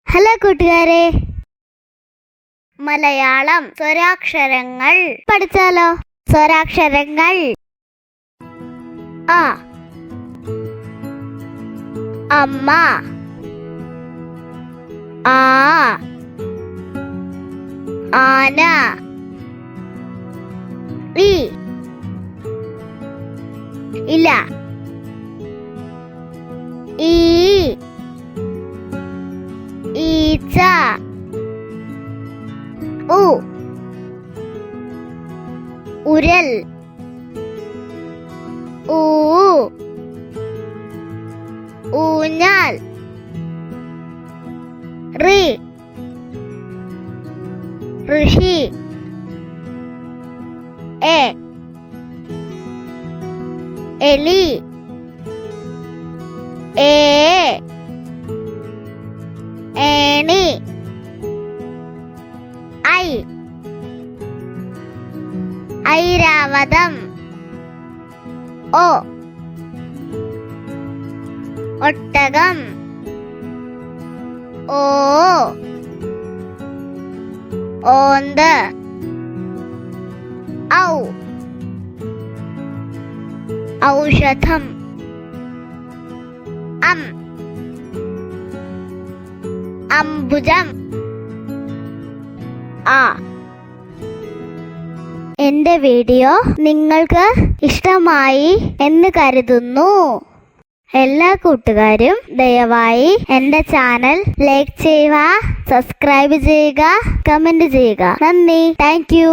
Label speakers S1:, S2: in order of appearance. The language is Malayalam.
S1: ഹലോ കൂട്ടുകാരെ, മലയാളം സ്വരാക്ഷരങ്ങൾ പഠിച്ചാലോ? സ്വരാക്ഷരങ്ങൾ: അ, അമ്മ, ആ, ആന, ഇ, ഇല, ഈ, ഈച്ച, ഉ, ഉരൽ, ഊ, ഊഞ്ഞാൽ, ഋ, ഋഷി, എ, എലി, ഏ, ഏണി, ഐ, ഐരാവതം, ഒ, ഒട്ടകം, ഓ, ഓന്ത്, ഔ, ഔഷധം, അം, അംബുജം, ആ. എന്റെ വീഡിയോ നിങ്ങൾക്ക് ഇഷ്ടമായി എന്ന് കരുതുന്നു. എല്ലാ കൂട്ടുകാരും ദയവായി എന്റെ ചാനൽ ലൈക്ക് ചെയ്യുക, സബ്സ്ക്രൈബ് ചെയ്യുക, കമന്റ് ചെയ്യുക. നന്ദി. Thank you.